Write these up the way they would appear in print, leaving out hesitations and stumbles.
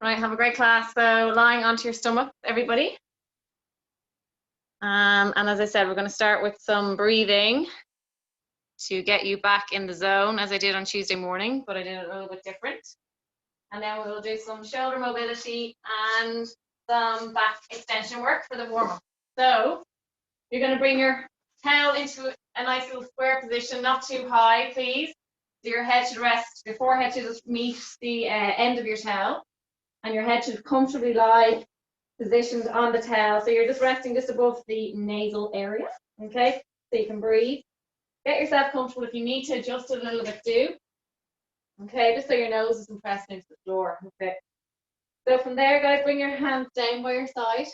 Right, have a great class. So lying onto your stomach, everybody. And as I said, we're going to start with some breathing to get you back in the zone, as I did on Tuesday morning, but I did it a little bit different. And then we'll do some shoulder mobility and some back extension work for the warm-up. So you're going to bring your tail into a nice little square position, not too high, please. So your head should rest, your forehead should just meet the end of your tail, and your head should comfortably lie positioned on the tail. So you're just resting just above the nasal area, okay? So you can breathe. Get yourself comfortable. If you need to adjust it a little bit, do. Okay, just so your nose isn't pressing into the floor, okay? So from there, guys, bring your hands down by your side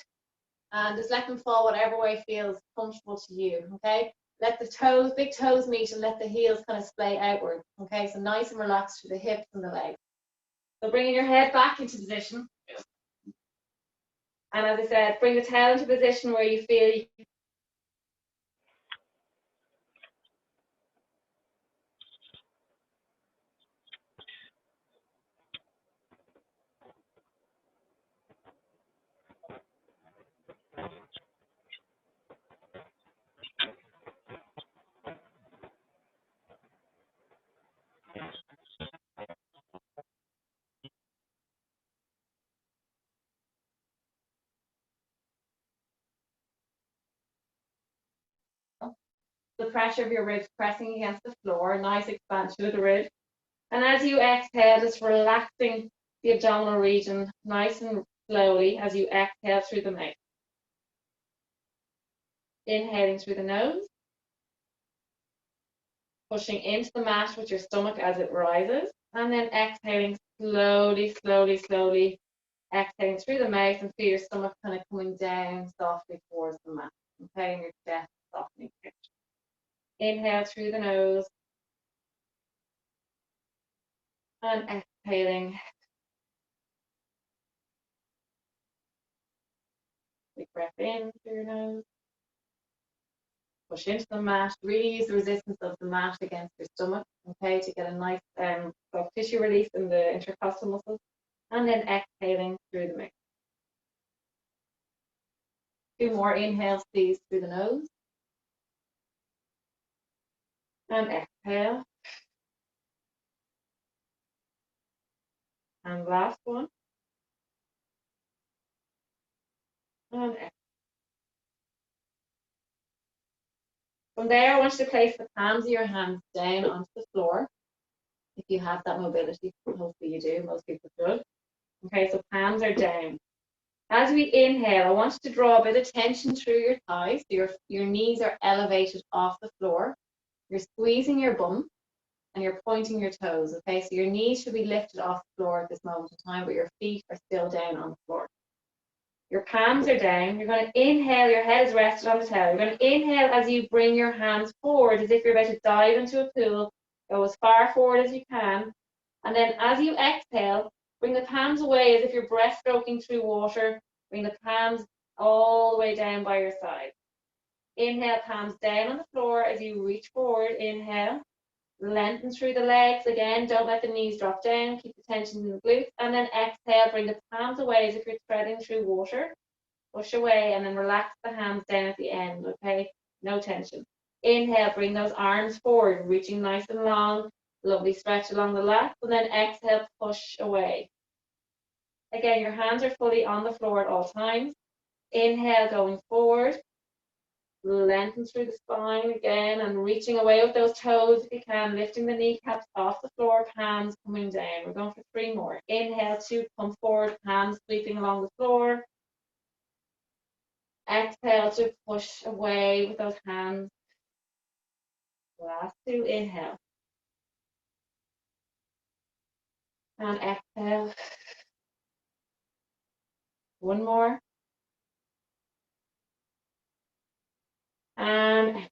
and just let them fall whatever way feels comfortable to you, okay? Let the toes, big toes meet, and let the heels kind of splay outward, okay? So nice and relaxed through the hips and the legs. So bringing your head back into position. And as I said, bring the tail into position where you feel you the pressure of your ribs pressing against the floor, nice expansion of the ribs. And as you exhale, just relaxing the abdominal region nice and slowly as you exhale through the mouth. Inhaling through the nose, pushing into the mat with your stomach as it rises, and then exhaling slowly, slowly, slowly, exhaling through the mouth and feel your stomach kind of coming down softly towards the mat, okay, and your chest softening. Inhale through the nose and exhaling. Big breath in through your nose. Push into the mat. Really use the resistance of the mat against your stomach, okay, to get a nice soft tissue release in the intercostal muscles. And then exhaling through the mouth. 2 more inhales, please, through the nose. And exhale. And last one. And exhale. From there, I want you to place the palms of your hands down onto the floor. If you have that mobility, hopefully you do, most people should. Okay, so palms are down. As we inhale, I want you to draw a bit of tension through your thighs. So your knees are elevated off the floor. You're squeezing your bum and you're pointing your toes, okay? So your knees should be lifted off the floor at this moment in time, but your feet are still down on the floor. Your palms are down. You're going to inhale, your head is rested on the tail. You're going to inhale as you bring your hands forward as if you're about to dive into a pool. Go as far forward as you can. And then as you exhale, bring the palms away as if you're breaststroking through water. Bring the palms all the way down by your side. Inhale, palms down on the floor as you reach forward. Inhale. Lengthen through the legs. Again, don't let the knees drop down. Keep the tension in the glutes. And then exhale, bring the palms away as if you're treading through water. Push away and then relax the hands down at the end, okay? No tension. Inhale, bring those arms forward, reaching nice and long. Lovely stretch along the lats. And then exhale, push away. Again, your hands are fully on the floor at all times. Inhale, going forward. Lengthen through the spine again and reaching away with those toes if you can, lifting the kneecaps off the floor, hands coming down. We're going for 3 more. Inhale to come forward, hands sweeping along the floor. Exhale to push away with those hands. Last 2, inhale. And exhale. 1 more. And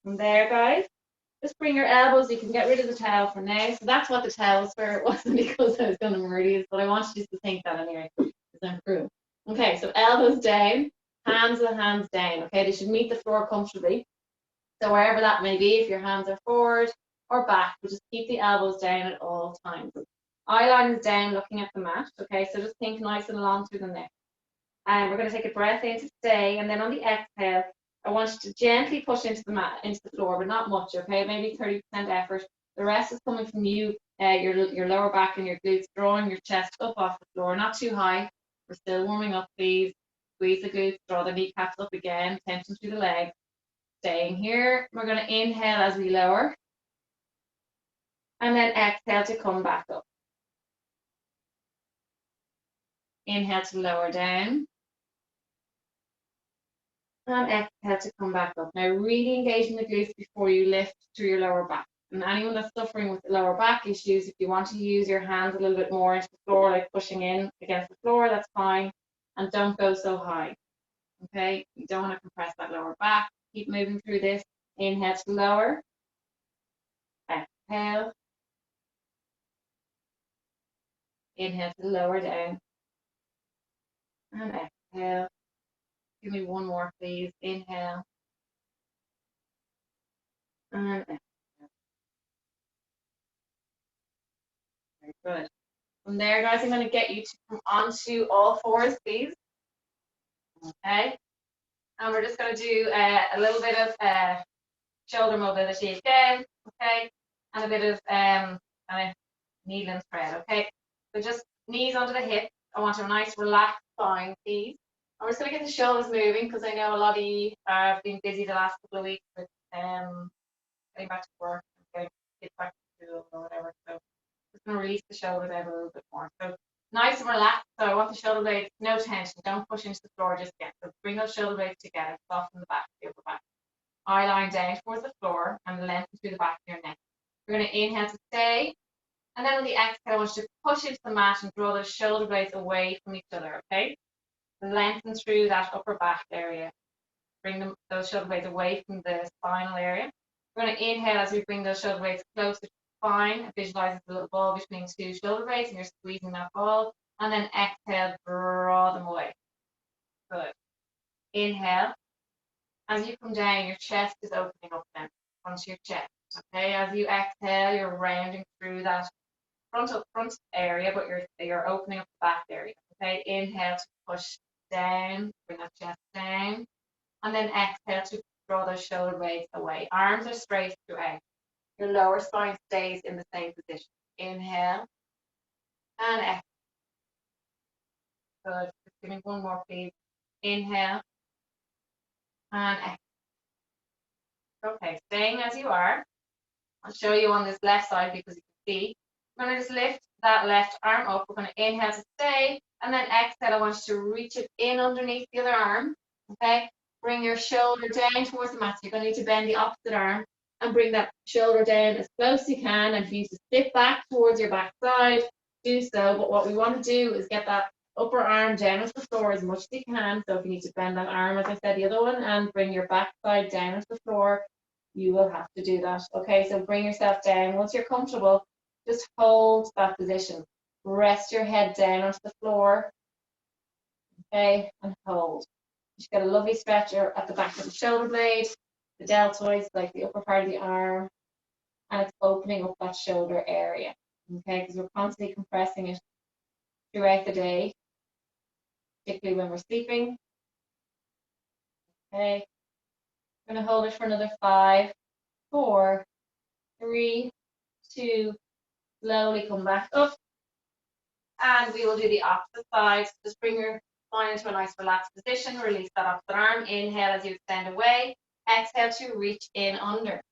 from there, guys, just bring your elbows. You can get rid of the towel for now. So that's what the towel was for. It wasn't because I was going to murder you, but I want you to think that anyway, because I'm through. Okay, so elbows down, hands and hands down. Okay, they should meet the floor comfortably. So wherever that may be, if your hands are forward or back, but just keep the elbows down at all times. Eye line is down, looking at the mat. Okay, so just think nice and long through the neck. And we're going to take a breath in to stay, and then on the exhale, I want you to gently push into the mat, into the floor, but not much. Okay, maybe 30% effort. The rest is coming from you, your lower back and your glutes, drawing your chest up off the floor, not too high. We're still warming up, please. Squeeze the glutes, draw the kneecaps up again, tension through the legs. Staying here. We're going to inhale as we lower, and then exhale to come back up. Inhale to lower down, and exhale to come back up. Now, really engaging the glutes before you lift through your lower back. And anyone that's suffering with lower back issues, if you want to use your hands a little bit more into the floor, like pushing in against the floor, that's fine. And don't go so high. Okay, you don't want to compress that lower back. Keep moving through this. Inhale to lower. Exhale. Inhale to lower down. And exhale. Give me one more, please. Inhale. And exhale. Very good. From there, guys, I'm going to get you to come onto all fours, please. Okay. And we're just going to do a little bit of shoulder mobility again. Okay. And a bit of kind of needle and thread. Okay. So just knees under the hips. I want a nice relaxed spine, please. I'm just going to get the shoulders moving because I know a lot of you have been busy the last couple of weeks with getting back to work and getting back to school or whatever. So just going to release the shoulders out a little bit more. So nice and relaxed. So I want the shoulder blades, no tension. Don't push into the floor just yet. So bring those shoulder blades together, soften the back, the upper back. Eye line down towards the floor and lengthen through the back of your neck. We're going to inhale to stay. And then on the exhale, I want you to push into the mat and draw those shoulder blades away from each other, okay? Lengthen through that upper back area. Bring those shoulder blades away from the spinal area. We're going to inhale as we bring those shoulder blades closer to the spine. Visualize the little ball between two shoulder blades and you're squeezing that ball. And then exhale, draw them away. Good. Inhale. As you come down, your chest is opening up then onto your chest. Okay, as you exhale, you're rounding through that front area, but you're opening up the back area. Okay, inhale to push down, bring that chest down, and then exhale to draw those shoulder blades away. Arms are straight throughout. Your lower spine stays in the same position. Inhale and exhale. Good. Just give me one more, please. Inhale and exhale. Okay, staying as you are. I'll show you on this left side because you can see. I'm going to just lift that left arm up. We're going to inhale to stay, and then exhale. I want you to reach it in underneath the other arm. Okay, bring your shoulder down towards the mat. So you're going to need to bend the opposite arm and bring that shoulder down as close as you can. And if you need to step back towards your back side, do so. But what we want to do is get that upper arm down to the floor as much as you can. So if you need to bend that arm, as I said, the other one, and bring your back side down to the floor, you will have to do that. Okay, so bring yourself down. Once you're comfortable, just hold that position. Rest your head down onto the floor. Okay, and hold. You get a lovely stretch at the back of the shoulder blade, the deltoids, like the upper part of the arm, and it's opening up that shoulder area. Okay, because we're constantly compressing it throughout the day, particularly when we're sleeping. Okay, I'm going to hold it for another 5, 4, 3, 2, slowly come back up. And we will do the opposite side. Just bring your spine into a nice relaxed position. Release that opposite arm. Inhale as you extend away. Exhale to reach in under.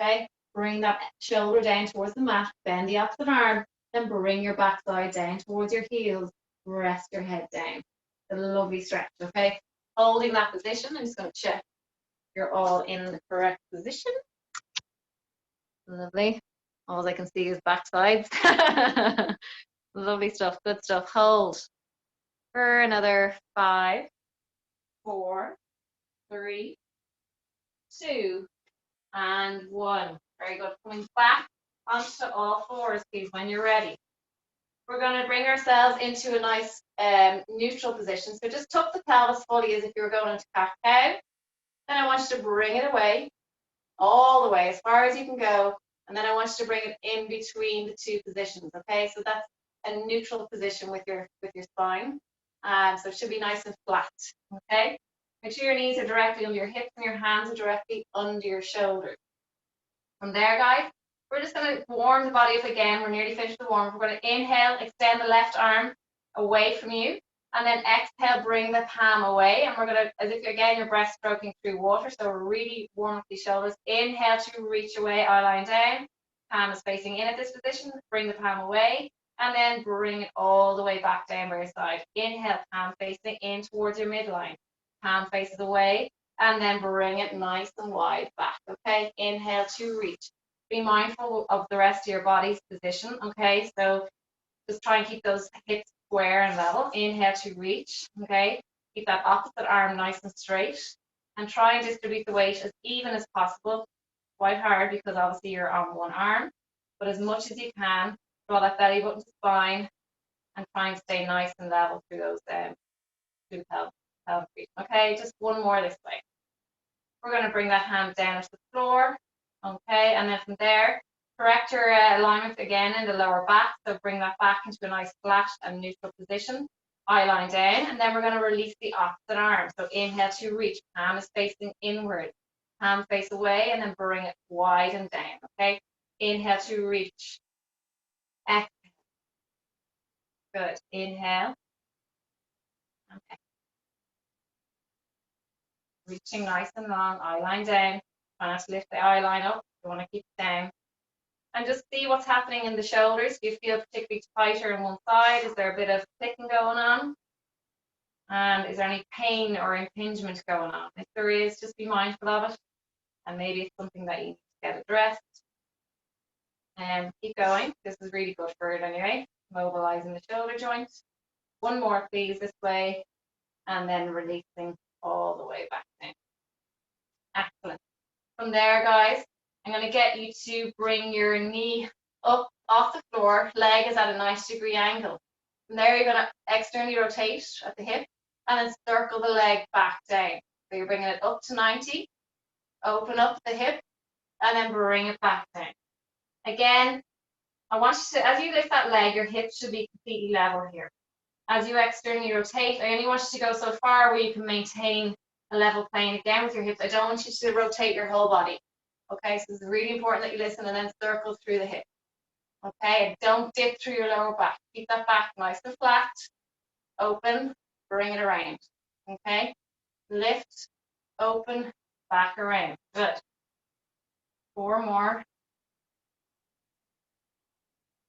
Okay, bring that shoulder down towards the mat. Bend the opposite arm. Then bring your backside down towards your heels. Rest your head down. A lovely stretch. Okay, holding that position. I'm just going to check you're all in the correct position. Lovely. All I can see is backsides. Lovely stuff. Good stuff. Hold for another 5, 4, 3, 2, and 1. Very good. Coming back onto all fours, please, when you're ready. We're going to bring ourselves into a nice neutral position. So just tuck the pelvis fully as if you were going into cat-cow. Then I want you to bring it away, all the way, as far as you can go. And then I want you to bring it in between the two positions, okay? So that's a neutral position with your spine. So it should be nice and flat. Okay. Make sure your knees are directly under your hips and your hands are directly under your shoulders. From there, guys, we're just going to warm the body up again. We're nearly finished the warm up. We're going to inhale, extend the left arm away from you. And then exhale, bring the palm away. And we're going to, as if again, you're breaststroking through water. So we're really warm up these shoulders. Inhale to reach away, eye line down. Palm is facing in at this position. Bring the palm away. And then bring it all the way back down by your side. Inhale, palm facing in towards your midline. Palm faces away. And then bring it nice and wide back, okay? Inhale to reach. Be mindful of the rest of your body's position, okay? So just try and keep those hips square and level. Inhale to reach, okay? Keep that opposite arm nice and straight. And try and distribute the weight as even as possible. Quite hard because obviously you're on one arm. But as much as you can, draw that belly button to spine and try and stay nice and level through those through pelvic region. Okay, just one more this way. We're going to bring that hand down to the floor, okay, and then from there, correct your alignment again in the lower back, so bring that back into a nice flat and neutral position, eye line down, and then we're going to release the opposite arm, so inhale to reach, palm is facing inward, palm face away, and then bring it wide and down, okay, inhale to reach, exhale, good, inhale, okay. Reaching nice and long, eye line down. Try not to lift the eye line up. You want to keep it down. And just see what's happening in the shoulders. Do you feel particularly tighter on one side? Is there a bit of clicking going on? And is there any pain or impingement going on? If there is, just be mindful of it. And maybe it's something that you need to get addressed. And keep going. This is really good for it anyway. Mobilizing the shoulder joint. One more, please, this way. And then releasing all the way back down. Excellent. From there, guys, I'm going to get you to bring your knee up off the floor. Leg is at a 90-degree angle. From there, you're going to externally rotate at the hip and then circle the leg back down. So you're bringing it up to 90, open up the hip, and then bring it back down. Again, I want you to, as you lift that leg, your hips should be completely level here. As you externally rotate, I only want you to go so far where you can maintain a level plane again with your hips. I don't want you to rotate your whole body. Okay, so it's really important that you listen and then circle through the hip. Okay, don't dip through your lower back. Keep that back nice and flat. Open, bring it around. Okay, lift, open, back around. Good. 4 more.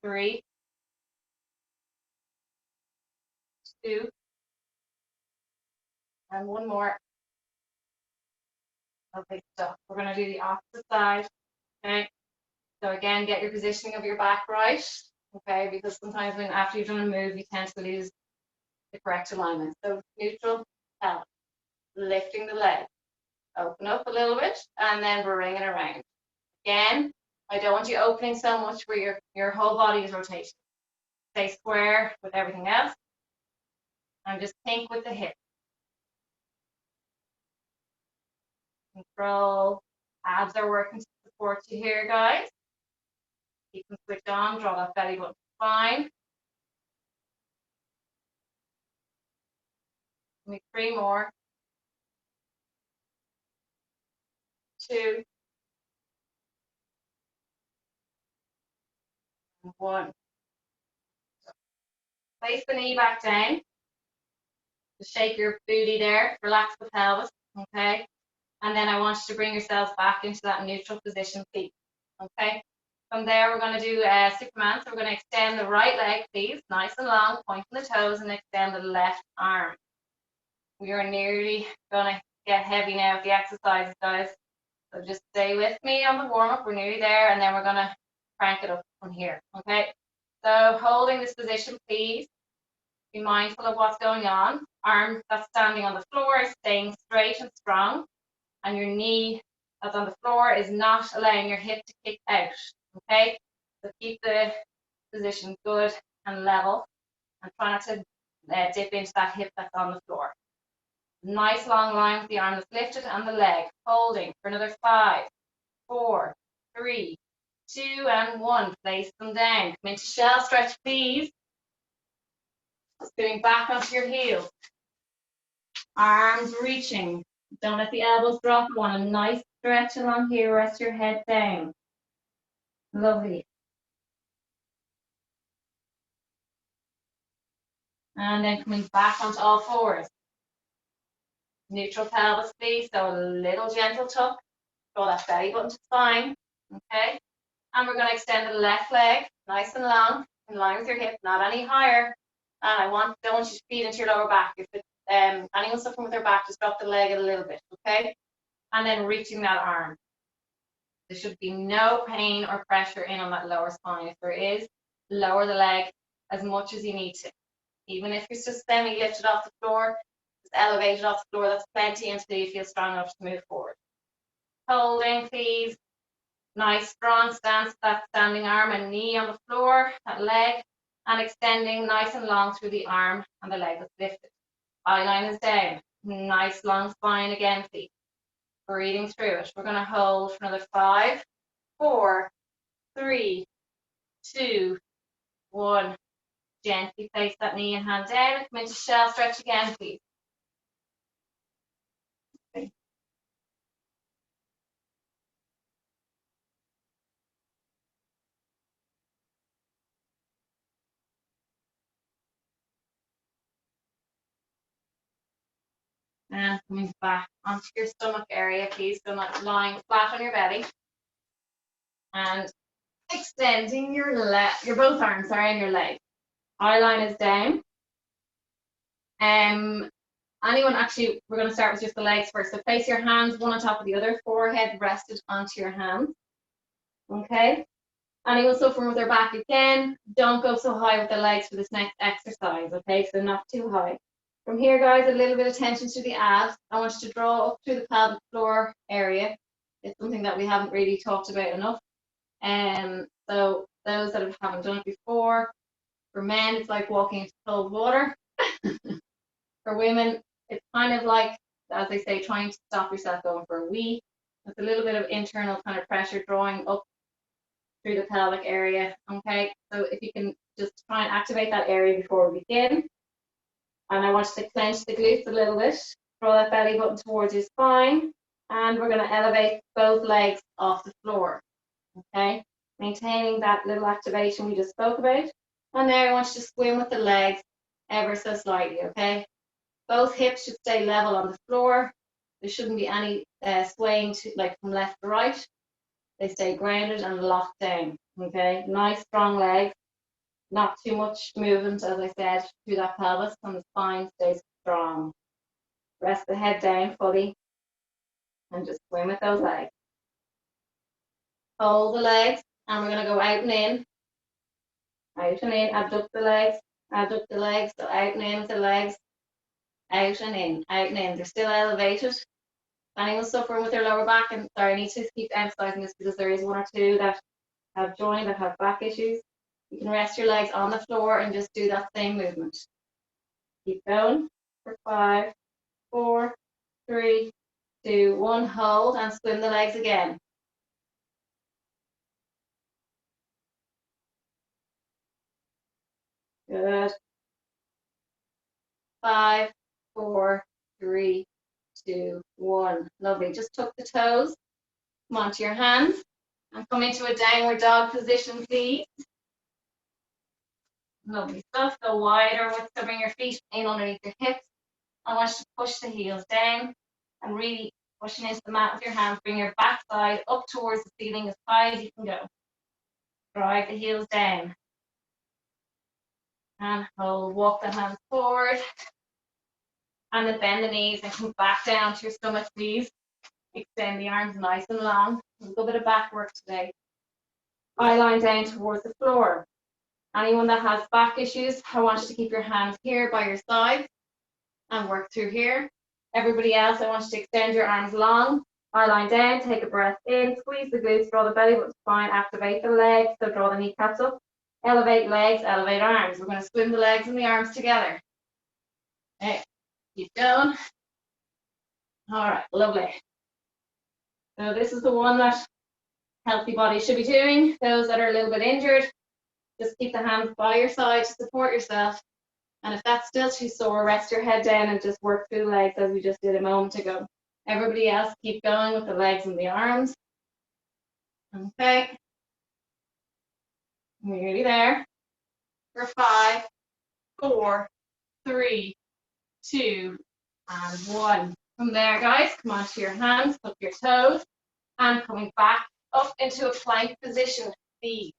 3, 2, and 1 more. Okay, stop. We're going to do the opposite side. Okay, so again, get your positioning of your back right. Okay, because sometimes when after you've done a move, you tend to lose the correct alignment. So neutral, pelvic, lifting the leg, open up a little bit, and then bring it around. Again, I don't want you opening so much where your whole body is rotating. Stay square with everything else, and just think with the hip. Control, abs are working to support you here, guys. Keep them switched on, draw that belly button fine. Give me 3 more. 2, 1. Place the knee back down. Just shake your booty there, relax the pelvis, okay? And then I want you to bring yourselves back into that neutral position, please, okay? From there, we're going to do Superman. So we're going to extend the right leg, please, nice and long, pointing the toes, and extend the left arm. We are nearly going to get heavy now with the exercises, guys. So just stay with me on the warm-up. We're nearly there, and then we're going to crank it up from here, okay? So holding this position, please. Be mindful of what's going on. Arm that's standing on the floor is staying straight and strong, and your knee that's on the floor is not allowing your hip to kick out, okay? So keep the position good and level, and try not to dip into that hip that's on the floor. Nice long line with the arm that's lifted and the leg. Holding for another 5, 4, 3, 2, and 1. Place them down. Come into shell stretch, please. Spinning back onto your heel. Arms reaching. Don't let the elbows drop. You want a nice stretch along here. Rest your head down. Lovely. And then coming back onto all fours. Neutral pelvis, please. So a little gentle tuck. Draw that belly button to spine. Okay. And we're going to extend the left leg nice and long, in line with your hip, not any higher. And don't want you to feed into your lower back. If anyone suffering with their back, just drop the leg a little bit, okay? And then reaching that arm. There should be no pain or pressure in on that lower spine. If there is, lower the leg as much as you need to. Even if you're just semi-lifted off the floor, just elevated off the floor, that's plenty until you feel strong enough to move forward. Holding, please. Nice strong stance, that standing arm and knee on the floor, that leg, and extending nice and long through the arm and the leg that's lifted. Eye line is down. Nice long spine again, please. Breathing through it. We're going to hold for another 5, 4, 3, 2, 1. Gently place that knee and hand down and come into shell stretch again, please. Okay. And coming back onto your stomach area, please. So not lying flat on your belly. And extending your both arms, and your leg. Eye line is down. Anyone, actually, we're going to start with just the legs first. So place your hands one on top of the other, forehead rested onto your hands. Okay. Anyone suffering with their back, again, don't go so high with the legs for this next exercise. Okay, so not too high. From here, guys, a little bit of tension to the abs. I want you to draw up through the pelvic floor area. It's something that we haven't really talked about enough. So those that haven't done it before, for men, it's like walking into cold water. For women, it's kind of like, as they say, trying to stop yourself going for a wee. It's a little bit of internal kind of pressure drawing up through the pelvic area. Okay, so if you can just try and activate that area before we begin. And I want you to clench the glutes a little bit. Draw that belly button towards your spine. And we're going to elevate both legs off the floor. Okay, maintaining that little activation we just spoke about. And there I want you to swim with the legs ever so slightly, okay? Both hips should stay level on the floor. There shouldn't be any swaying like from left to right. They stay grounded and locked down, okay? Nice strong legs, not too much movement, as I said, through that pelvis, and the spine stays strong. Rest the head down fully and just swim with those legs. Hold the legs, and we're going to go out and in. Out and in, abduct the legs, so out and in with the legs, out and in, out and in. They're still elevated. Anyone suffering with their lower back, and sorry, I need to keep emphasizing this because there is one or two that have joined, that have back issues. You can rest your legs on the floor and just do that same movement. Keep going for 5, 4, 3, 2, 1. Hold and swim the legs again. Good. 5, 4, 3, 2, 1. Lovely. Just tuck the toes. Come onto your hands and come into a downward dog position, please. Lovely stuff. Go wider with, so bring your feet in underneath your hips. I want you to push the heels down and really pushing into the mat with your hands. Bring your backside up towards the ceiling as high as you can go. Drive the heels down. And hold, walk the hands forward. And then bend the knees and come back down to your stomach, please. Extend the arms nice and long. A little bit of back work today. Eye line down towards the floor. Anyone that has back issues, I want you to keep your hands here by your side and work through here. Everybody else, I want you to extend your arms long. Eye line down, take a breath in, squeeze the glutes, draw the belly button spine, activate the legs, so draw the kneecaps up. Elevate legs, elevate arms. We're going to swim the legs and the arms together. Okay, keep going. All right, lovely. So this is the one that healthy bodies should be doing. Those that are a little bit injured, just keep the hands by your side to support yourself. And if that's still too sore, rest your head down and just work through the legs as we just did a moment ago. Everybody else, keep going with the legs and the arms. Okay. Nearly there. For 5, 4, 3, 2, and 1. From there, guys, come onto your hands, hook your toes, and coming back up into a plank position. Feet.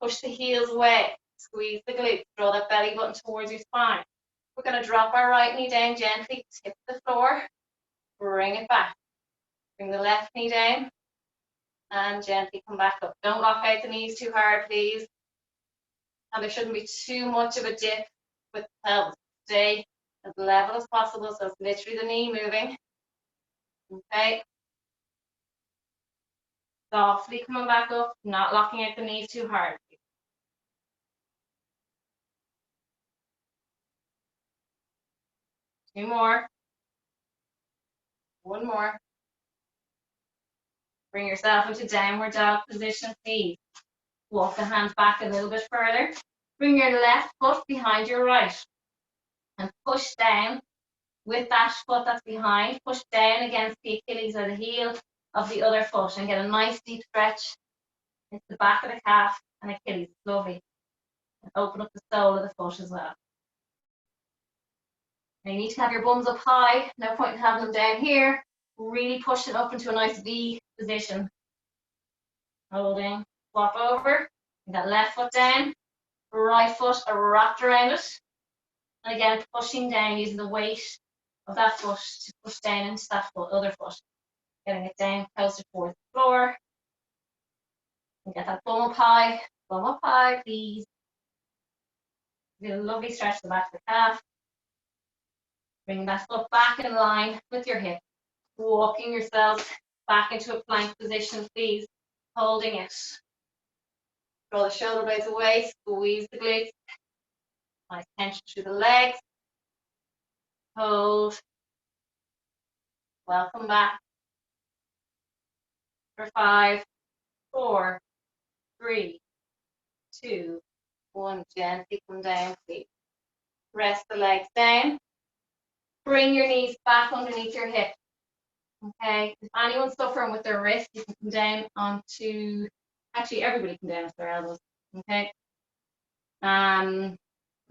Push the heels away. Squeeze the glutes. Draw that belly button towards your spine. We're going to drop our right knee down gently, tip the floor, bring it back. Bring the left knee down, and gently come back up. Don't lock out the knees too hard, please. And there shouldn't be too much of a dip with the pelvis. Stay as level as possible, so it's literally the knee moving. Okay. Softly coming back up, not locking out the knees too hard. 2 more. 1 more. Bring yourself into downward dog position, please. Walk the hands back a little bit further. Bring your left foot behind your right. And push down with that foot that's behind. Push down against the Achilles or the heel of the other foot and get a nice deep stretch. It's the back of the calf and Achilles. Lovely. And open up the sole of the foot as well. Now you need to have your bums up high. No point in having them down here. Really push it up into a nice V position. Holding. Swap over. And that left foot down. Right foot wrapped around it. And again, pushing down using the weight of that foot to push down into that foot, other foot. Getting it down closer towards the floor. And get that bum up high, please. Do a lovely stretch to the back of the calf. Bring that foot back in line with your hip. Walking yourself back into a plank position, please. Holding it. Draw the shoulder blades away, squeeze the glutes. Nice tension through the legs. Hold. Welcome back. For 5, 4, 3, 2, 1. Gently come down, please. Rest the legs down. Bring your knees back underneath your hip. Okay. If anyone's suffering with their wrist, you can come down onto. Actually, everybody can down to their elbows. Okay. Come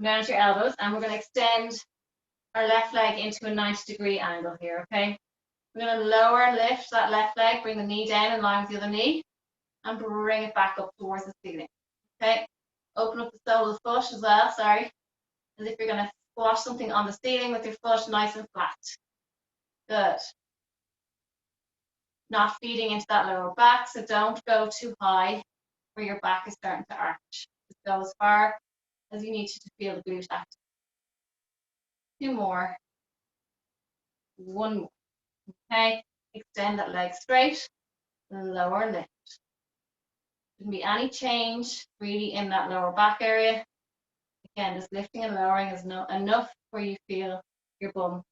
down to your elbows, and we're going to extend our left leg into a 90-degree angle here. Okay. We're going to lower and lift that left leg, bring the knee down in line with the other knee, and bring it back up towards the ceiling. Okay. Open up the sole of the foot as well, sorry. As if you're going to squash something on the ceiling with your foot nice and flat. Good. Not feeding into that lower back, so don't go too high where your back is starting to arch. Just go as far as you need to feel the glute active. 2 more. 1 more. Okay, extend that leg straight, lower lift. Shouldn't be any change really in that lower back area. Again, just lifting and lowering is enough where you feel your bum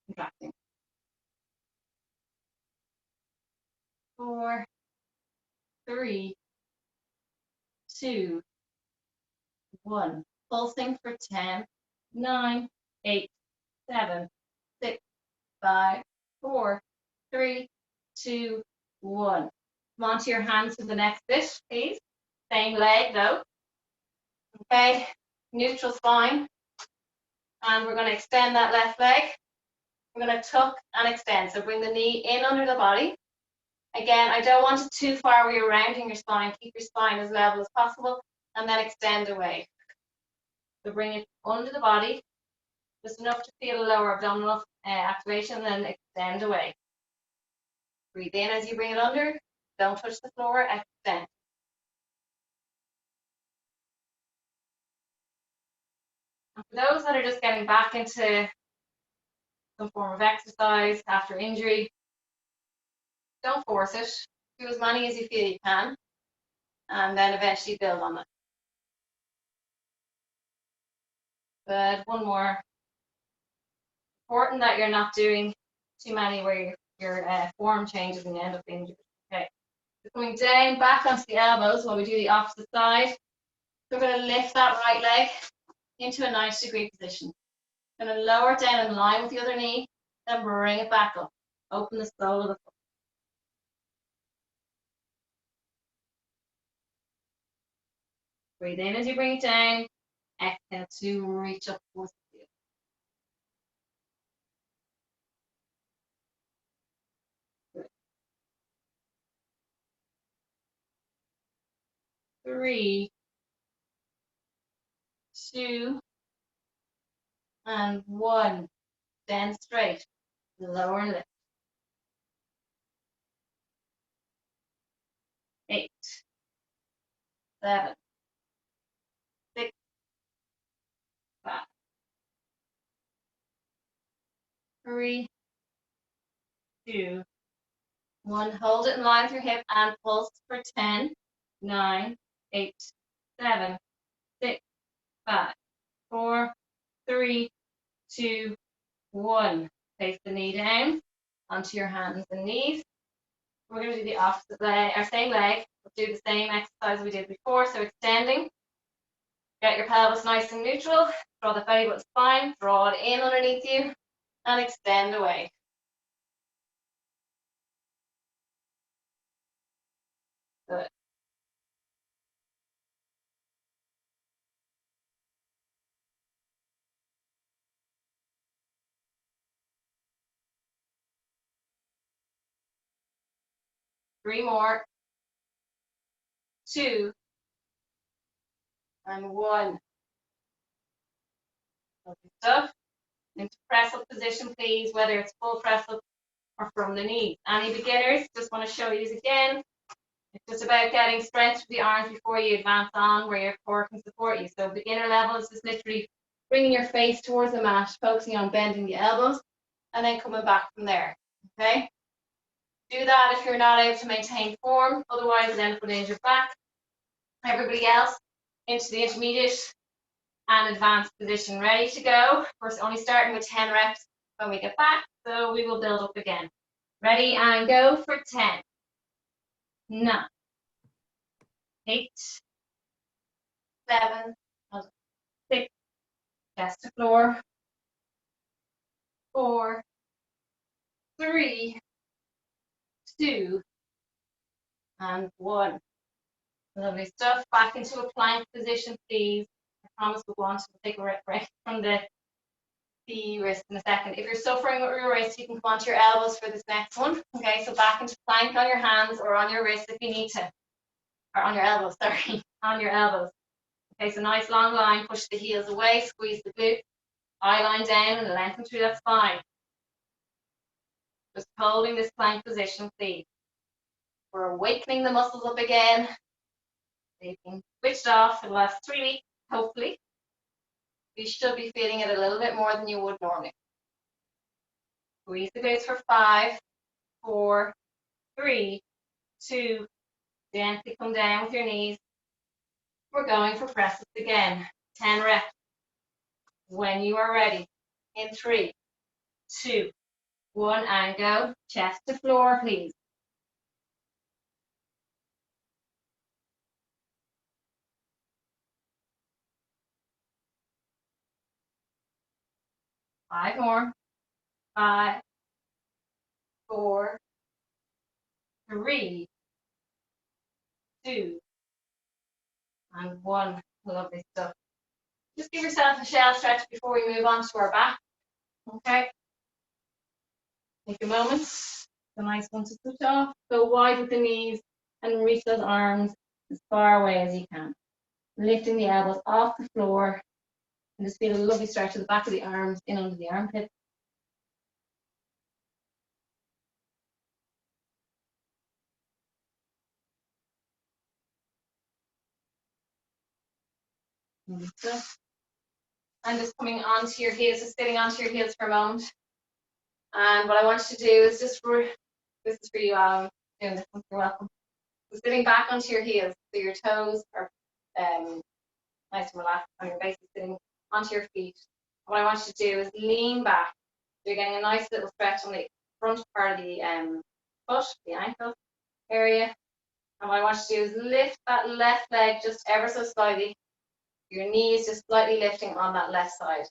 contracting. 4, 3, 2, 1. Pulsing for 10, 9, 8, 7, 6, 5, 4, 3, 2, 1. Come onto your hands for the next bit, please. Same leg though. Okay, neutral spine. And we're going to extend that left leg. We're going to tuck and extend. So bring the knee in under the body. Again, I don't want it too far where you're rounding your spine. Keep your spine as level as possible and then extend away. So bring it under the body, just enough to feel lower abdominal activation, then extend away. Breathe in as you bring it under. Don't touch the floor, extend. And for those that are just getting back into some form of exercise after injury, don't force it. Do as many as you feel you can, and then eventually build on it. Good. 1 more. Important that you're not doing too many where your form changes and you end up injured. Okay. So coming down back onto the elbows while we do the opposite side. So we're going to lift that right leg into a 90-degree position. Going to lower it down in line with the other knee, then bring it back up. Open the sole of the foot. Breathe in as you bring it down. Exhale to reach up towards the field. Good. 3, 2, and 1. Stand straight. Lower and lift. 8, 7, 6, 5, 3, 2, 1. Hold it in line with your hip and pulse for 10, 9, 8, 7, 6, 5, 4, 3, 2, 1. Place the knee down onto your hands and knees. We're going to do the opposite leg, our same leg. We'll do the same exercise we did before. So extending. Get your pelvis nice and neutral. Draw the belly button spine. Draw it in underneath you and extend away. Good. Three more. 2, and 1. Lovely stuff. Into press up position, please, whether it's full press up or from the knees. Any beginners, just want to show you again. It's just about getting strength to the arms before you advance on where your core can support you. So beginner level is just literally bringing your face towards the mat, focusing on bending the elbows, and then coming back from there. Okay? Do that if you're not able to maintain form. Otherwise, then put in your back. Everybody else into the intermediate and advanced position. Ready to go? We're only starting with 10 reps when we get back, so we will build up again. Ready and go for 10, 9, 8, 7, 6, chest to floor, 4, 3, 2, and 1. Lovely stuff. Back into a plank position, please. I promise we'll go on to take a break from the wrist in a second. If you're suffering with your wrist, you can come onto your elbows for this next one. Okay, so back into plank on your hands or on your wrist if you need to. Or on your elbows, sorry, on your elbows. Okay, so nice long line, push the heels away, squeeze the glutes, eye line down and lengthen through that spine. Just holding this plank position, please. We're awakening the muscles up again. They've been switched off for the last 3 weeks, hopefully. You should be feeling it a little bit more than you would normally. Squeeze the glutes for 5, 4, 3, 2, gently come down with your knees. We're going for press-ups again. 10 reps. When you are ready. In 3, 2, 1, and go. Chest to floor, please. 5 more. 5, 4, 3, 2, and 1. Lovely stuff. Just give yourself a shell stretch before we move on to our back. Okay. Take a moment. It's a nice one to switch off. Go wide with the knees and reach those arms as far away as you can. Lifting the elbows off the floor. And just feel a lovely stretch to the back of the arms, in under the armpits. And just coming onto your heels, just sitting onto your heels for a moment. And what I want you to do is just this is for you, Alan. Doing this one, you're welcome. So sitting back onto your heels, so your toes are nice and relaxed, and you're basically sitting onto your feet. What I want you to do is lean back. So you're getting a nice little stretch on the front part of the foot, the ankle area. And what I want you to do is lift that left leg just ever so slightly Your knee is just slightly lifting on that left side.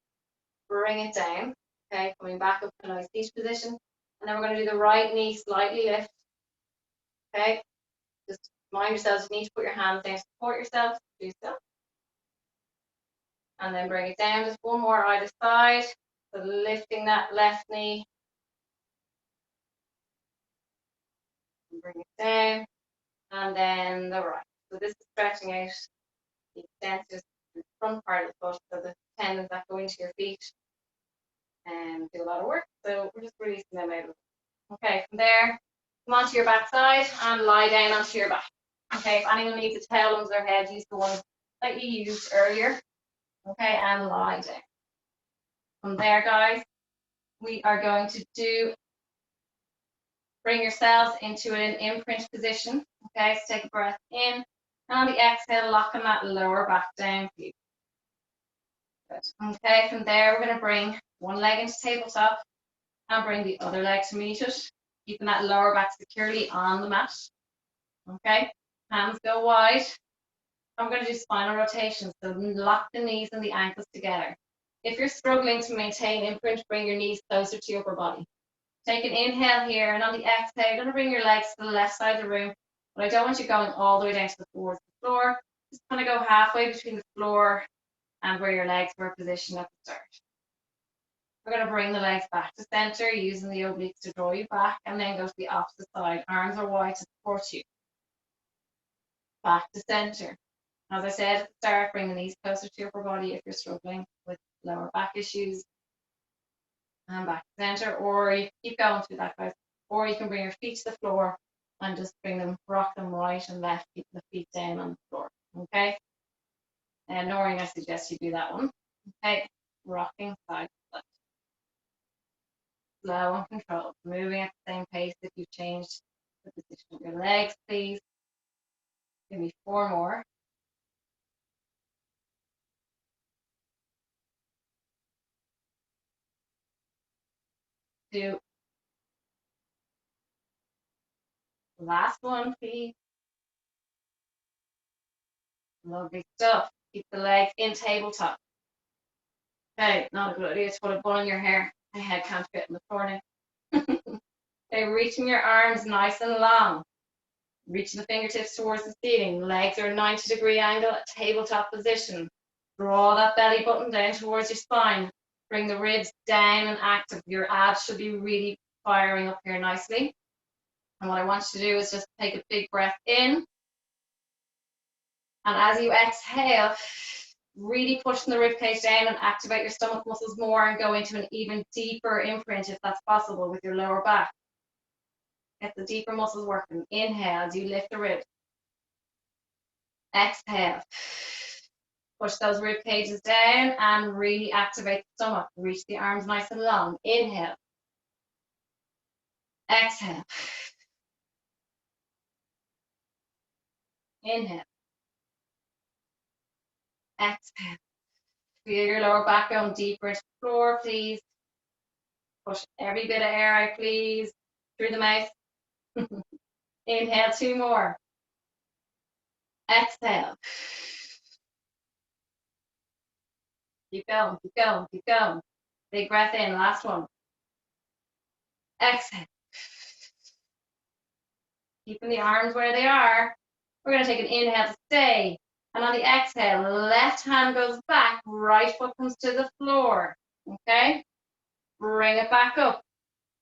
Bring it down. Okay, coming back up to a nice seat position. And then we're going to do the right knee slightly lift. Okay, just mind yourselves, you need to put your hands down, support yourself, do so. And then bring it down, just one more either side. So lifting that left knee. Bring it down. And then the right. So this is stretching out the extensors, the front part of the foot, so the tendons that go into your feet and do a lot of work. So we're just releasing them out of it. Okay, from there, come onto your back side and lie down onto your back. Okay, if anyone needs a towel under their head, use the one that you used earlier. Okay, and lie down. From there, guys, we are going to bring yourselves into an imprint position. Okay, so take a breath in. And on the exhale, locking that lower back down for you. Good. Okay, from there, we're going to bring one leg into tabletop and bring the other leg to meet it, keeping that lower back securely on the mat. Okay, hands go wide. I'm going to do spinal rotation, so lock the knees and the ankles together. If you're struggling to maintain imprint, bring your knees closer to your upper body. Take an inhale here, and on the exhale, you're going to bring your legs to the left side of the room, but I don't want you going all the way down to the floor. Just kind of go halfway between the floor and where your legs were positioned at the start. We're going to bring the legs back to center, using the obliques to draw you back, and then go to the opposite side. Arms are wide to support you. Back to center. As I said at the start, bring the knees closer to your upper body if you're struggling with lower back issues. And back to center, or you keep going through that, guys. Or you can bring your feet to the floor and just rock them right and left, keeping the feet down on the floor. Okay? And Noreen, I suggest you do that one. Okay? Rocking side to side. Slow and controlled, moving at the same pace if you've changed the position of your legs, please. Give me 4 more. 2. Last one, please. Lovely stuff. Keep the legs in tabletop. Okay, not a good idea to put a bun in your hair. My head can't fit in the corner. Okay, reaching your arms nice and long. Reaching the fingertips towards the ceiling. Legs are 90-degree angle at tabletop position. Draw that belly button down towards your spine. Bring the ribs down and active. Your abs should be really firing up here nicely. And what I want you to do is just take a big breath in. And as you exhale, really pushing the ribcage down and activate your stomach muscles more and go into an even deeper imprint if that's possible with your lower back. Get the deeper muscles working. Inhale as you lift the ribs. Exhale. Push those rib cages down and really activate the stomach. Reach the arms nice and long. Inhale. Exhale. Inhale. Exhale. Feel your lower back going deeper into the floor, please. Push every bit of air out, please. Through the mouth. Inhale, 2 more. Exhale. Keep going, keep going, keep going. Big breath in, last one. Exhale. Keeping the arms where they are. We're going to take an inhale to stay. And on the exhale, left hand goes back, right foot comes to the floor. Okay? Bring it back up.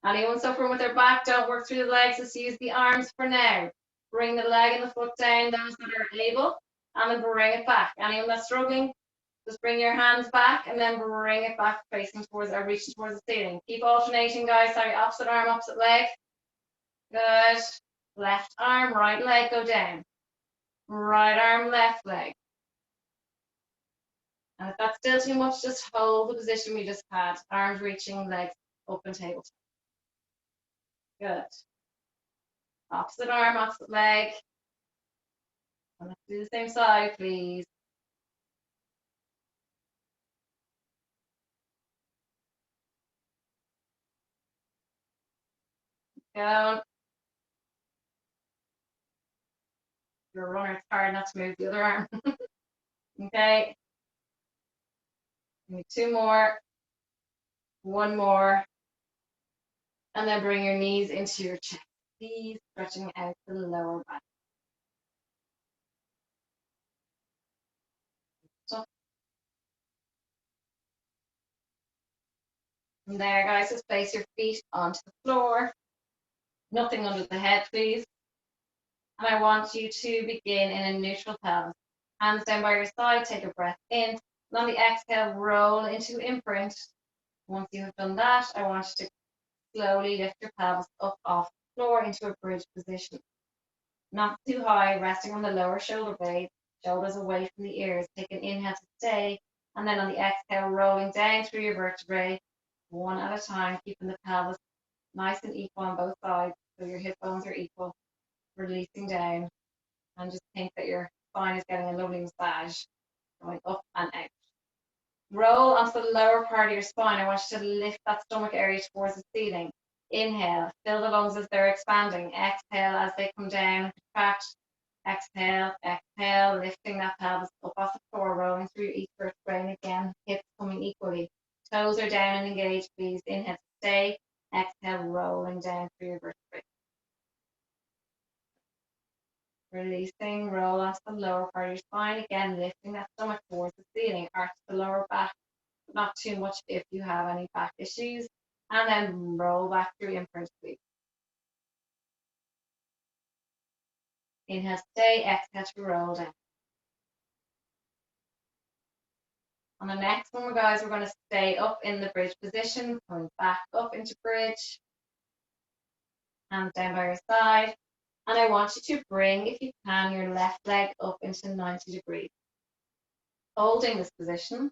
Anyone suffering with their back, don't work through the legs, just use the arms for now. Bring the leg and the foot down, those that are able, and then bring it back. Anyone that's struggling, just bring your hands back and then bring it back, facing towards or reaching towards the ceiling. Keep alternating, guys. Sorry, opposite arm, opposite leg. Good. Left arm, right leg, go down. Right arm, left leg. And if that's still too much, just hold the position we just had. Arms reaching, legs up and tabletop. Good. Opposite arm, opposite leg. And let's do the same side, please. Down. You're a runner, it's hard not to move the other arm. Okay. Maybe two more. One more. And then bring your knees into your chest. Please, stretching out the lower back. So from there, guys, just place your feet onto the floor. Nothing under the head, please. And I want you to begin in a neutral pelvis. Hands down by your side, take a breath in. And on the exhale, roll into imprint. Once you have done that, I want you to slowly lift your pelvis up off the floor into a bridge position. Not too high, resting on the lower shoulder blade, shoulders away from the ears. Take an inhale to stay, and then on the exhale, rolling down through your vertebrae, one at a time, keeping the pelvis nice and equal on both sides, so your hip bones are equal, releasing down, and just think that your spine is getting a lovely massage, going up and out. Roll onto the lower part of your spine. I want you to lift that stomach area towards the ceiling. Inhale, fill the lungs as they're expanding. Exhale as they come down, contract. Exhale, exhale, lifting that pelvis up off the floor, rolling through each vertebrae. And again, hips coming equally. Toes are down and engaged, please. Inhale, stay. Exhale, rolling down through your vertebrae. Releasing, roll onto the lower part of your spine. Again, lifting that stomach towards the ceiling. Arch the lower back, but not too much if you have any back issues. And then roll back through imprint, please. Inhale, stay. Exhale to roll down. On the next one, guys, we're going to stay up in the bridge position, coming back up into bridge. Hands down by your side. And I want you to bring, if you can, your left leg up into 90 degrees. Holding this position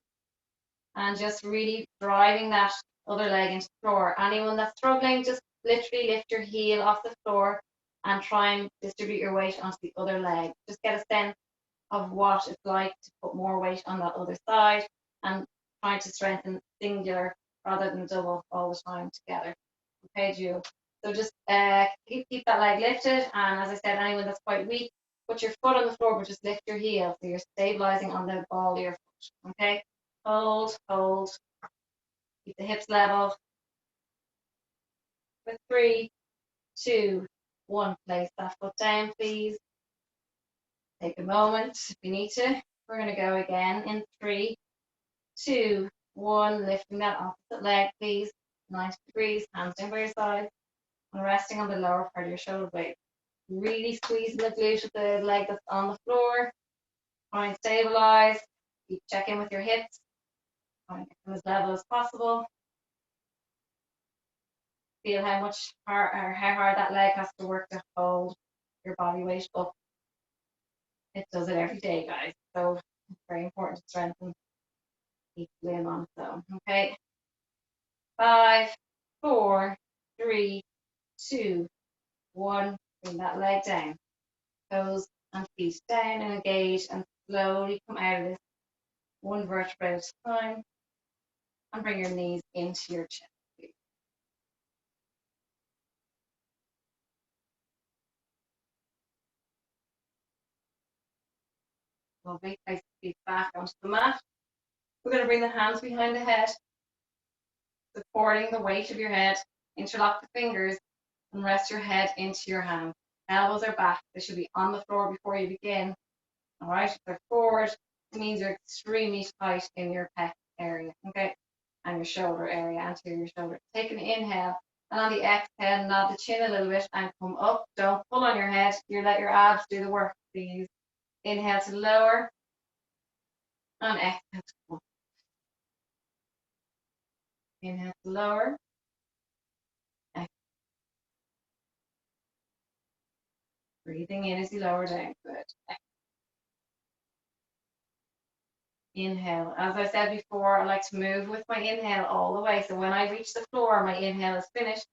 and just really driving that other leg into the floor. Anyone that's struggling, just literally lift your heel off the floor and try and distribute your weight onto the other leg. Just get a sense of what it's like to put more weight on that other side and trying to strengthen singular rather than double all the time together. Okay, Jules? So just keep that leg lifted, and as I said, anyone that's quite weak, put your foot on the floor, but just lift your heel so you're stabilizing on the ball of your foot. Okay? Hold, hold. Keep the hips level. For 3, 2, 1, place that foot down, please. Take a moment if you need to. We're going to go again in 3, 2, 1, lifting that opposite leg, please. 90 degrees, hands down by your side, and resting on the lower part of your shoulder blade. Really squeezing the glute of the leg that's on the floor. Try and stabilize. Keep checking with your hips. Try and get them as level as possible. Feel how much hard or how hard that leg has to work to hold your body weight up. It does it every day, guys. So it's very important to strengthen equally and on its own. Okay. 5, 4, 3, 2, 1. Bring that leg down. Toes and feet down and engage, and slowly come out of this one vertebra at a time. And bring your knees into your chest, please. Lovely. Place the feet back onto the mat. We're going to bring the hands behind the head, supporting the weight of your head. Interlock the fingers and rest your head into your hands. Elbows are back. They should be on the floor before you begin. All right, if they're forward, it means you're extremely tight in your pec area, okay, and your shoulder area, anterior shoulder. Take an inhale, and on the exhale, nod the chin a little bit and come up. Don't pull on your head. You let your abs do the work, please. Inhale to lower, and exhale to come up. Inhale to lower. Exhale. Breathing in as you lower down. Good. Inhale. As I said before, I like to move with my inhale all the way. So when I reach the floor, my inhale is finished.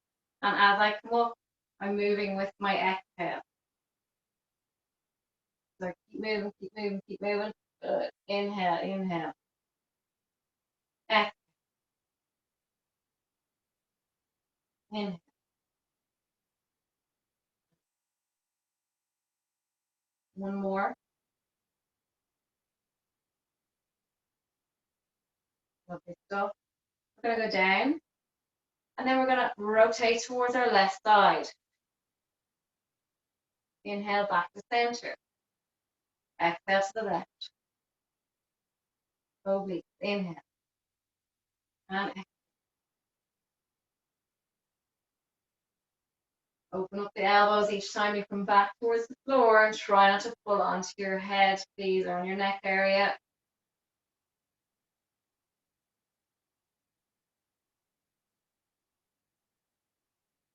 And as I come up, I'm moving with my exhale. So keep moving, keep moving, keep moving. Good. Inhale, inhale. Exhale. Inhale. One more. Lovely stuff. We're going to go down, and then we're going to rotate towards our left side. Inhale back to center. Exhale to the left. Obliques. Inhale. And exhale. Open up the elbows each time you come back towards the floor, and try not to pull onto your head, please, or on your neck area.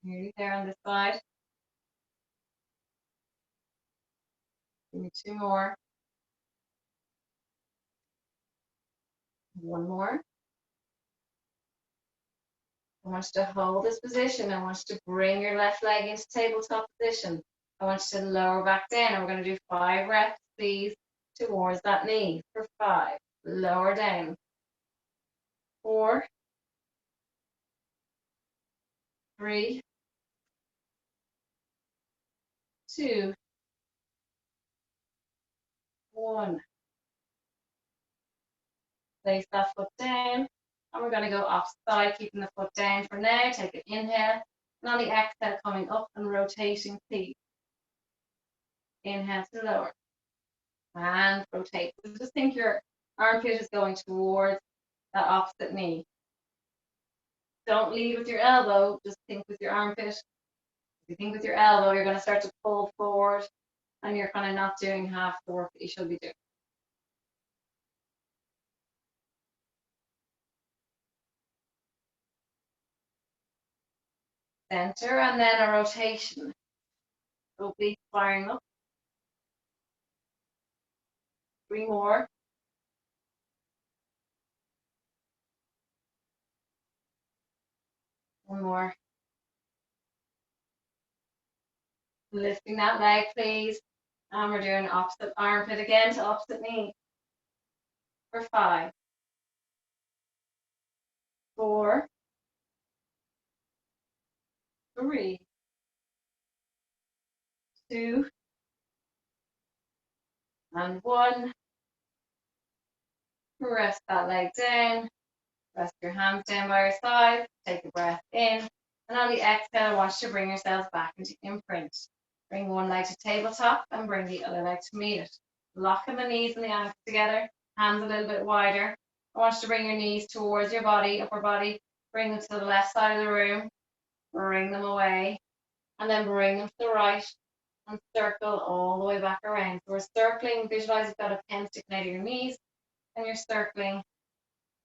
Nearly there on this side. Give me 2 more. 1 more. I want you to hold this position. I want you to bring your left leg into tabletop position. I want you to lower back down. And we're going to do 5 reps, please, towards that knee. For 5. Lower down. 4. 3. 2. 1. Place that foot down. And we're going to go opposite side, keeping the foot down for now. Take an inhale. And on the exhale, coming up and rotating, please. Inhale to lower. And rotate. So just think your armpit is going towards that opposite knee. Don't lead with your elbow, just think with your armpit. If you think with your elbow, you're going to start to pull forward, and you're kind of not doing half the work that you should be doing. Center, and then a rotation. Oblique firing up. 3 more. 1 more. Lifting that leg, please. And we're doing opposite armpit again to opposite knee. For 5. 4. 3. 2. And 1. Rest that leg down. Rest your hands down by your side. Take a breath in. And on the exhale, I want you to bring yourself back into imprint. Bring one leg to tabletop and bring the other leg to meet it. Locking the knees and the ankles together. Hands a little bit wider. I want you to bring your knees towards your body, upper body. Bring them to the left side of the room. Bring them away. And then bring them to the right. And circle all the way back around. So we're circling. Visualize you've got a pen sticking out of your knees. And you're circling.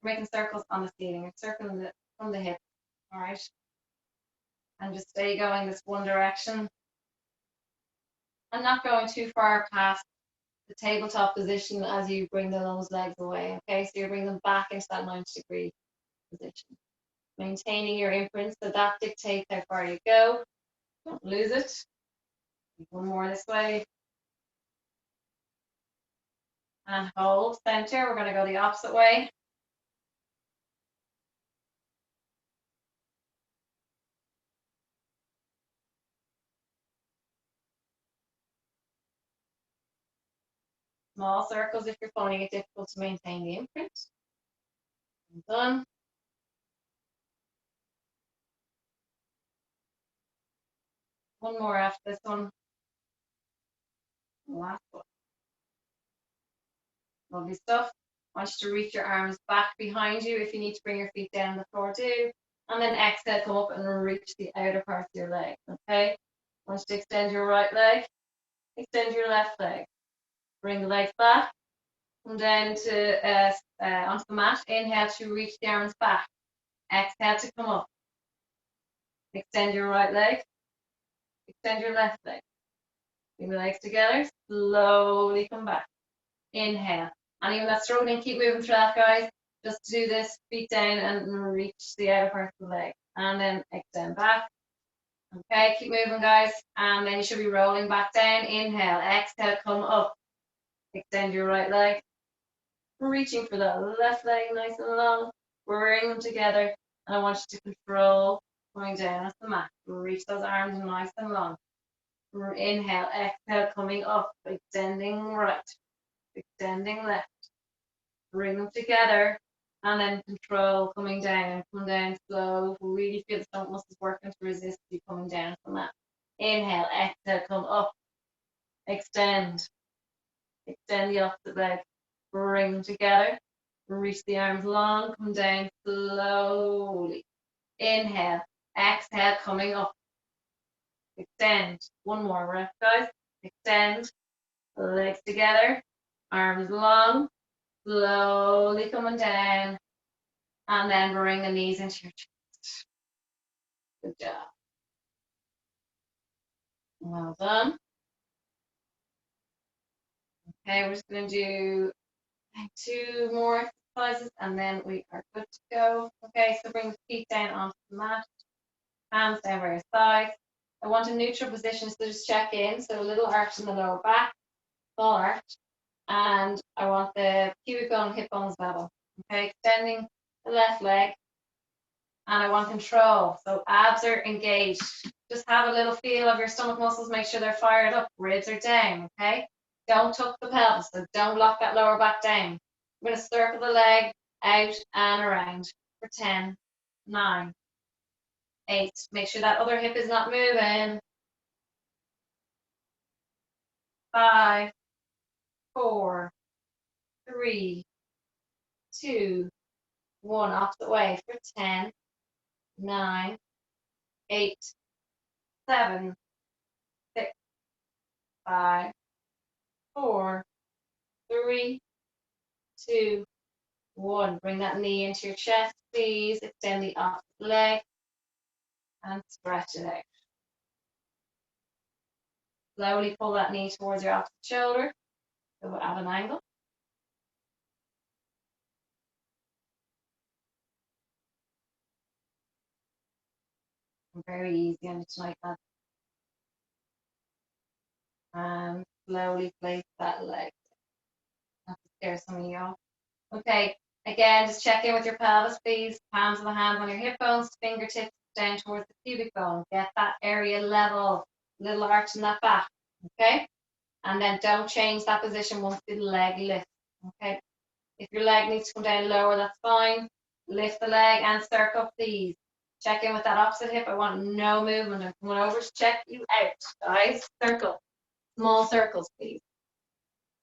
Making circles on the ceiling. You're circling from the hip. All right. And just stay going this one direction. And not going too far past the tabletop position as you bring those legs away. Okay, so you bring them back into that 90-degree position. Maintaining your imprint, so that dictates how far you go. Don't lose it. 1 more this way. And hold center. We're going to go the opposite way. Small circles if you're finding it difficult to maintain the imprint. Done. One more after this one. Last one. Lovely stuff. I want you to reach your arms back behind you. If you need to bring your feet down on the floor, do. And then exhale, come up and reach the outer part of your leg. Okay? I want you to extend your right leg. Extend your left leg. Bring the legs back. Come down to onto the mat. Inhale to reach the arms back. Exhale to come up. Extend your right leg. Extend your left leg. Bring the legs together. Slowly come back. Inhale. Anyone that's struggling, keep moving through that, guys. Just do this, feet down and reach the outer part of the leg. And then extend back. Okay, keep moving, guys. And then you should be rolling back down. Inhale, exhale, come up. Extend your right leg. Reaching for that left leg nice and long. Bring them together. And I want you to control going down at the mat. Reach those arms nice and long. Inhale, exhale, coming up. Extending right. Extending left. Bring them together. And then control, coming down, come down slow. Really feel the stomach muscles working to resist you coming down from that. Inhale, exhale, come up, extend. Extend the opposite leg, bring them together. Reach the arms long, come down slowly. Inhale, exhale, coming up. Extend. One more breath, guys. Extend. Legs together, arms long, slowly coming down, and then bring the knees into your chest. Good job. Well done. Okay, we're just going to do 2 more exercises, and then we are good to go. Okay, so bring the feet down onto the mat, hands down by your sides. I want a neutral position, so just check in. So a little arch in the lower back, small arch, and I want the pubic bone, hip bones level. Okay, extending the left leg, and I want control. So abs are engaged. Just have a little feel of your stomach muscles. Make sure they're fired up. Ribs are down. Okay. Don't tuck the pelvis. So don't lock that lower back down. I'm going to circle the leg out and around for 10, 9, 8. Make sure that other hip is not moving. 5, 4, 3, 2, 1. Opposite way for 10, 9, 8, 7, 6, 5, 4, 3, 2, 1. Bring that knee into your chest, please. Extend the opposite leg and stretch it out. Slowly pull that knee towards your opposite shoulder. So at an angle. Very easy on it like that. And slowly place that leg. Not to scare some of you off. Okay, again, just check in with your pelvis, please. Palms of the hands on your hip bones, fingertips down towards the pubic bone. Get that area level. Little arch in that back. Okay? And then don't change that position once the leg lifts. Okay? If your leg needs to come down lower, that's fine. Lift the leg and circle, please. Check in with that opposite hip. I want no movement. I'm coming over to check you out, guys. Circle. Small circles, please.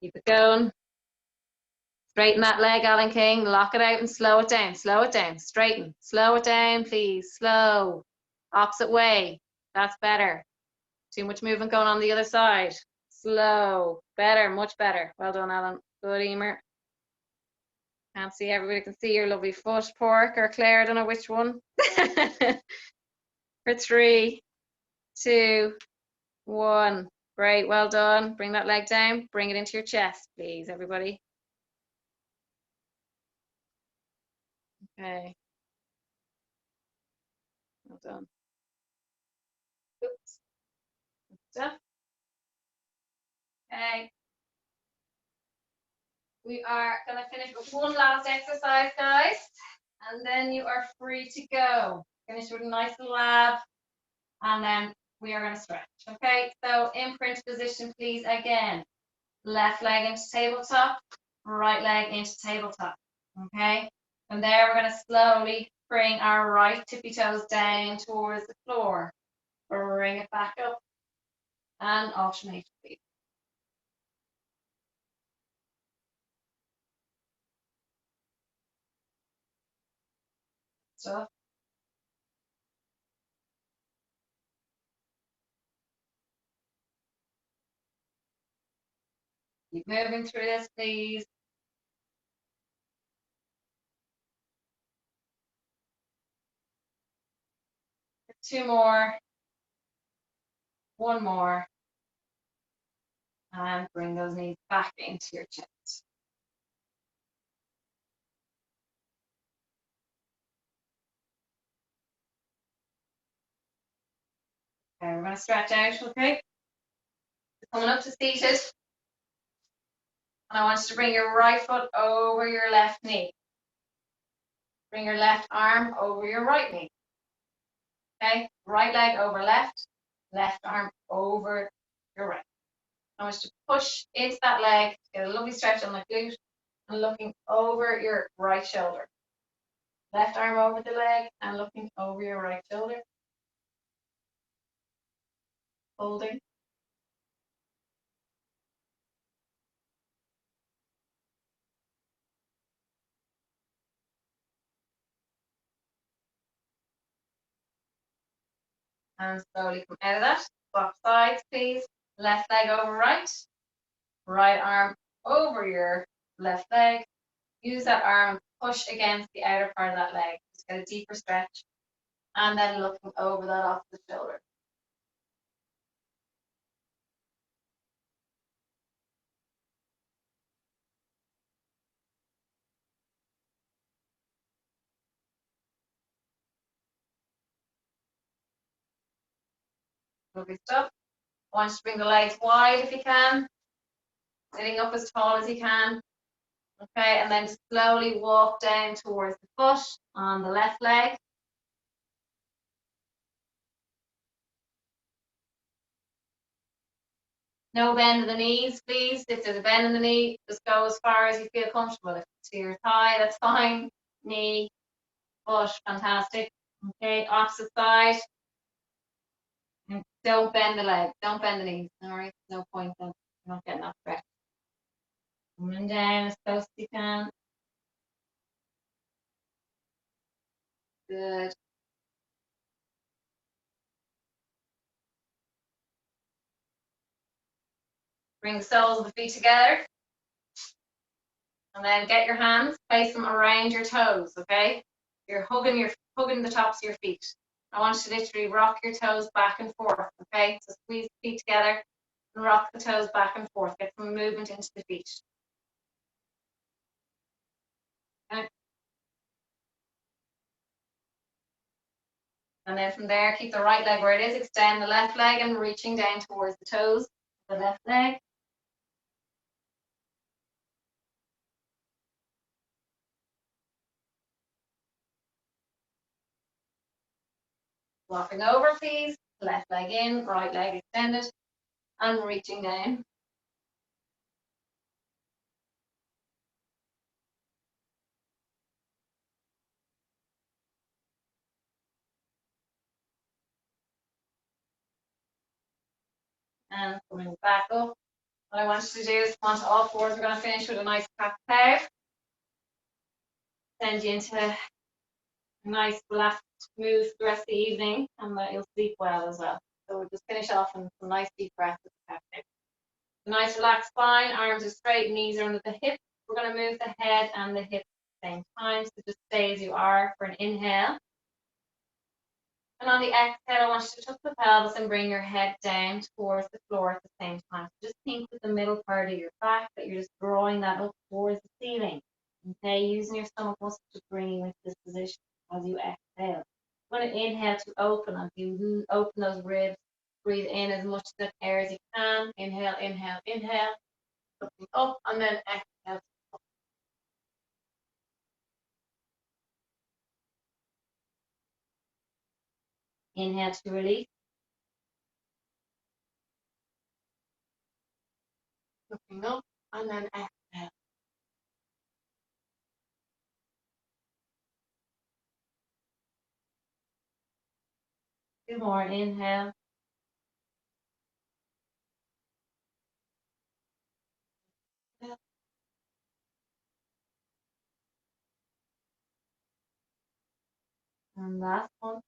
Keep it going. Straighten that leg, Alan King. Lock it out and slow it down. Slow it down. Straighten. Slow it down, please. Slow. Opposite way. That's better. Too much movement going on the other side. Slow. Better. Much better. Well done, Alan. Good, Emer. Can't see, everybody can see your lovely foot, Pork or Claire, I don't know which one. For 3, 2, 1. Great, well done. Bring that leg down, bring it into your chest, please, everybody. Okay. Well done. Oops. Good stuff. Okay. We are going to finish with one last exercise, guys, and then you are free to go. Finish with a nice little ab, and then we are going to stretch. Okay, so imprint position, please, again. Left leg into tabletop, right leg into tabletop. Okay, from there we're going to slowly bring our right tippy toes down towards the floor. Bring it back up and alternate, please. So keep moving through this, please. Two more. One more. And bring those knees back into your chest. Okay, we're going to stretch out, okay? Coming up to seated. And I want you to bring your right foot over your left knee. Bring your left arm over your right knee. Okay, right leg over left, left arm over your right. I want you to push into that leg, get a lovely stretch on the glute, and looking over your right shoulder. Left arm over the leg and looking over your right shoulder. Holding. And slowly come out of that. Swap sides, please. Left leg over right. Right arm over your left leg. Use that arm, push against the outer part of that leg. Just get a deeper stretch. And then looking over that off the shoulder. Lovely stuff. I want you to bring the legs wide if you can. Sitting up as tall as you can. Okay, and then slowly walk down towards the foot on the left leg. No bend in the knees, please. If there's a bend in the knee, just go as far as you feel comfortable. If it's to your thigh, that's fine. Knee, foot, fantastic. Okay, opposite side. And don't bend the leg. Don't bend the knees. All right, no point in not getting that stretch. Coming down as close as you can. Good. Bring the soles of the feet together. And then get your hands, place them around your toes, okay? You're hugging the tops of your feet. I want you to literally rock your toes back and forth, okay? So squeeze the feet together and rock the toes back and forth. Get some movement into the feet. Okay? And then from there, keep the right leg where it is. Extend the left leg and reaching down towards the toes. The left leg. Walking over, please. Left leg in, right leg extended. And reaching down. And coming back up. What I want you to do is onto all fours. We're going to finish with a nice cat cow. Send you into a nice relaxed mood the rest of the evening, and you'll sleep well as well. So we'll just finish off on some nice deep breaths with the cat cow. Nice relaxed spine, arms are straight, knees are under the hips. We're going to move the head and the hips at the same time. So just stay as you are for an inhale. And on the exhale, I want you to tuck the pelvis and bring your head down towards the floor at the same time. So just think with the middle part of your back that you're just drawing that up towards the ceiling. Okay, using your stomach muscles to bring you into this position as you exhale. I'm going to inhale to open. As you open those ribs, breathe in as much air as you can. Inhale, inhale, inhale. Looking up and then exhale. Inhale to release. Looking up and then exhale. Two more. Inhale. And last one.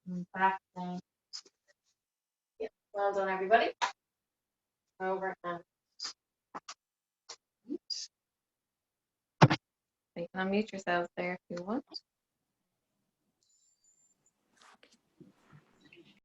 And back down. Yeah. Well done, everybody. Over and you can unmute yourselves there if you want.